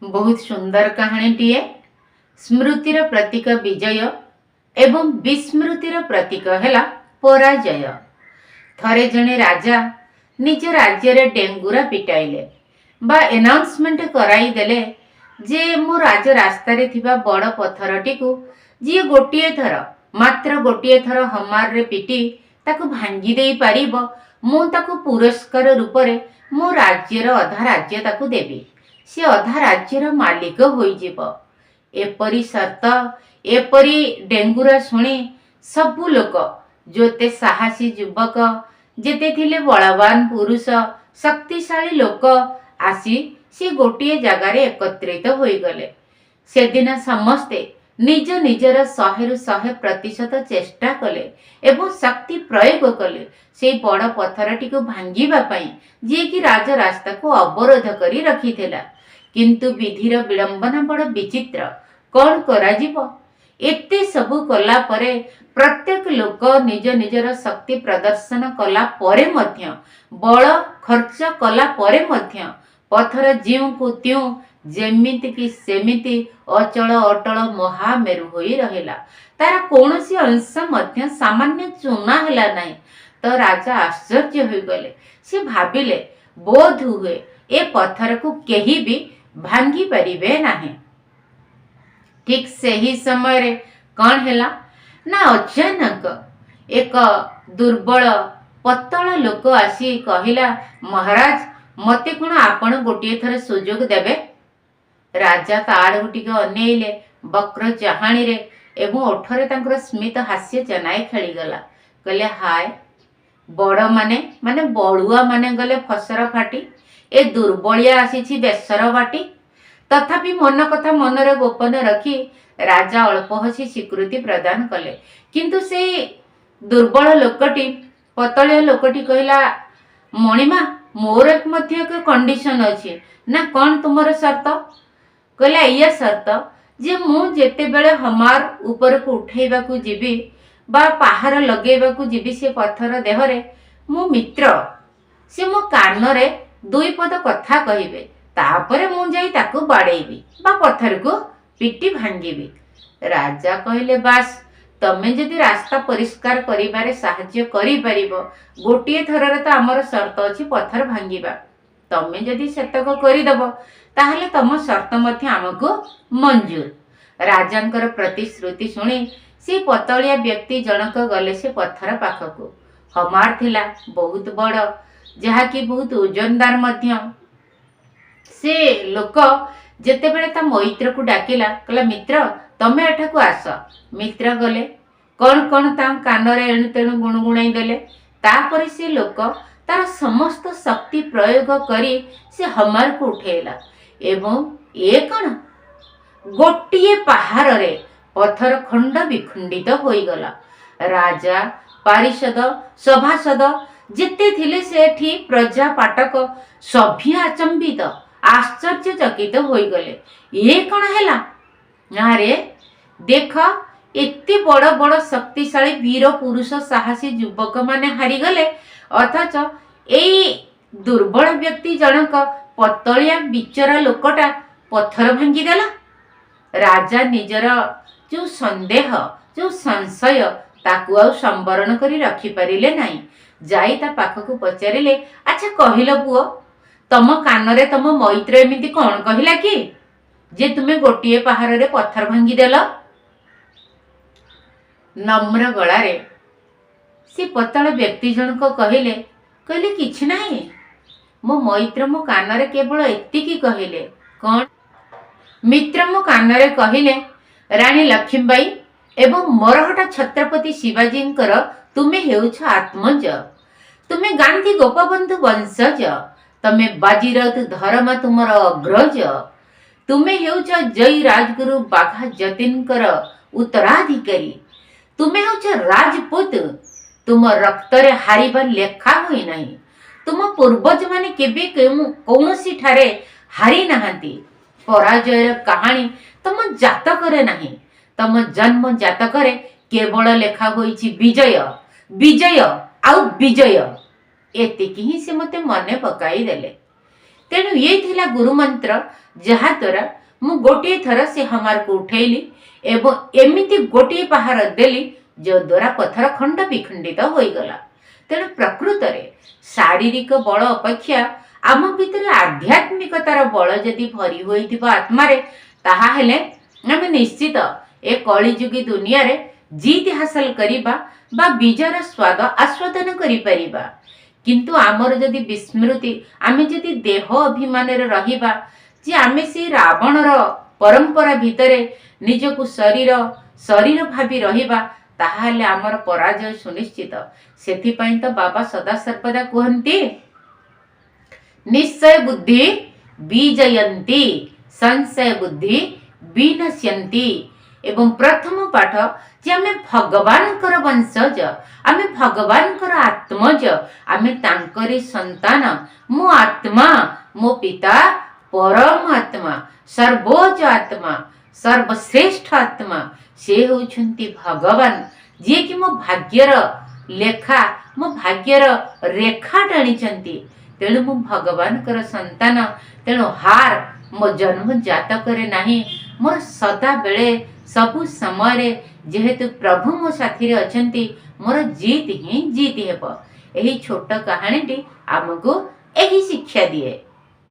बहुत सुंदर कहानीटीए। स्मृतिर प्रतीक विजय एवं विस्मृतिर प्रतीक है पराजय। थरे जने राजा निज राज्य रे डेंगुरा पिटाइले बा एनाउंसमेंट कराई देले जे मो राज रास्तारे थिबा बड़ पत्थरटी को जी गोटे थर मात्र गोटे थर हमार रे पिटी ताकू भांगी देई पारिबो, मु ताकू पुरस्कार रूप रे मो राज्यर अधा राज्य ताकू देबी, से अधा राज्यर मालिक होइजिब। एपरी शर्त एपरी डेंगुरा शुणी सबु लोक जोते साहसी युवक जेते थिले बलवान पुरुष शक्तिशाली लोक आसी से गोटे जगार एकत्रित होई गले। से दिन समस्ते निज निजर 100% चेष्टा कले एवं शक्ति प्रयोग कले से बड़ पत्थरटी को भांगिबा पई जे कि राज रास्ता को अवरोध करी रखिथिला। किंतु विधिर विडंबना बड़ विचित्र। कौन कराजिबो? एते सबु कला परे प्रत्येक लोक निज निजर शक्ति प्रदर्शन कला परे मध्य बल खर्च कला परे मध्य पत्थर ज्यों को त्यों जेमिति कि सेमिति अचल अटल महामेरु होई रहिला। तार कौनसी अंश मध्य सामान्य चुना हैला नहीं। तो राजा आश्चर्य होई गले। से भाबिले बोध हुए ए पत्थर को केही भी भांगी परिबे नाही। ठीक से ही समय रे कौन हैला ना अचानक एक दुर्बल पतला लोक आसी कहिला, महाराज मते कोन आपण गोटे थर सुजोग देबे? राजा ताड़ू टिके अनेइले वक्र चाहाणी रे एवं ओठरे तांकर स्मित हास्य चनाई खेली गला। कहले, हाय बड़ माने माने बड़ुआ माने गले फसर फाटी, ए दुर्बलिया आसीछि बेसर बाटी। तथापि मन कथा मनरे गोपन रखी राजा अल्प हसी स्वीकृति प्रदान कले। किंतु से दुर्बल लोकटी पतलिया लोकटी कहला, मणिमा मोर एक मध्य एक कंडीशन अछि ना, कौन तुमर शर्त? कहला, या शर्त जे मु जेते बेले हमार ऊपर को उठेबा को जीवी बा पहाड़ लगेबा को जीवी से पत्थर देहरे मो मित्र से मो कान रे दुई पद कथा कहिबे, तापरे मु जाई ताकू बाड़ेबी बा पत्थर को पिटी भांगीबी। राजा कहले, बास तमे जदि रास्ता परिष्कार करिबारे साहाय्य करि परिबो, गोटिए थररे तो आमर शर्त अछि पत्थर भांगीबा। तमे जदि सेतक करिदबो ताहले तम शर्त मध्य आमको मंजूर। राजांकर प्रतिश्रुति शुणी से पतलिया व्यक्ति जनक गले से पत्थर पाखकू। हमार थिला बहुत बड़, जहा कि बहुत ओजनदार मध्य। से लोक जेते बेले ता मैत्र को डाकिला, कहला, मित्र तमे एठाकू आस। मित्र गले, कौन कौन ता कान रे एणु तेणु गुणगुणाई देले। तापरे से लोक तार समस्त शक्ति प्रयोग करी से हमार को उठेला एवं ए कण गोटिए पहाड़ रे पत्थर खंड विखंडित होई गला। राजा पारिषद सभासद जेते थिले सेठी प्रजा पाठक सभी अचंबित आश्चर्यचकित होई गले। ये कण हैला? अरे देख, एते बड़ बड़ शक्तिशाली वीर पुरुष साहसी युवक माने हारी गले, अथच एई दुर्बल व्यक्ति जनक पतलिया बिचरा लोकटा पत्थर भांगी देला। राजा निजर जो संदेह जो संशय ताकू आ संवरण करी रखी परिले नाही। जाई ता पाखकू पचारिले, अच्छा कहिलो पुओ, तम कान रे तम मैत्र एमिति कौन कहिला कि जे तुमे गोटिए पहाड़ रे पत्थर भांगी देल? नम्र गलारे से पतला व्यक्ति जनक कहले, किछि नाही, मो मैत्र मो कान रे केवल एतिकी कहले। कौन? मित्र मो कान रे कहले, रानी लक्ष्मीबाई एवं मरहटा छत्रपति शिवाजींकर तुमे हेउछ आत्मज, तुमे गांधी गोपबंधु वंशज, तमे बाजीराउत धर्मा तुमर अग्रज, तुमे हेउछ जय राजगुरु बाघा जतीनकर उत्तराधिकारी, तुमे हेउछ राजपूत, तुम रक्तरे हारिबा लेखा होई नाही। तुम पूर्वज माने केबे कौनसी ठारे हारी नाहांती। पराजयर कहानी तुम जातकरे नाही, तुम जन्म जातकरे केवल लेखा होईछि विजय विजय आउ विजय। एतिकी ही से मते मने पकाई देले। तेणु ये थिला गुरु मंत्र जहा द्वारा मु गोटे थर से हमार को उठेली एवं एमिति गोटे पहाड़ देली जो द्वारा पत्थर खंड विखंडित होईगला। तेणु प्रकृत रे शारीरिक बल अपेक्षा आम भितर आध्यात्मिकतार बल जदि भरी होइथिबा आत्मा रे ताहा हेले आमे निश्चित ए कलिजुगी दुनिया रे जीत हासिल करिबा बा विजयर स्वाद आस्वादन करि परिबा। किंतु आमर जदि विस्मृति आमे जदि देह अभिमान रे रहिबा जे आमे से रावणर परंपरा भितरे निजकु शरीर शरीर भावी रहिबा ताहाले आमर पराजय सुनिश्चित। सेथिपाई तो बाबा सदा सर्वदा कहती निश्चय बुद्धि विजयंती संशय बुद्धि विनश्यंती। एवं प्रथम पाठ जे आमे भगवान कर वंशज आमे भगवान कर आत्मज आमे तांकरी संतान। मो आत्मा मो पिता परम आत्मा सर्वोच्च आत्मा सर्वश्रेष्ठ आत्मा से होउछंती भगवान जे कि मो भाग्यर लेखा मो भाग्यर रेखा टाणीचंती। तेणु मु भगवान कर संतान। तेणु हार मो जन्म जातक रे नाही मोर सदा बेले सबु समय रे जेहेतु प्रभु मो साथी रे अछंती मोर जीत ही जीत हेब। एही छोट कहानी टी आमको एही शिक्षा दिए।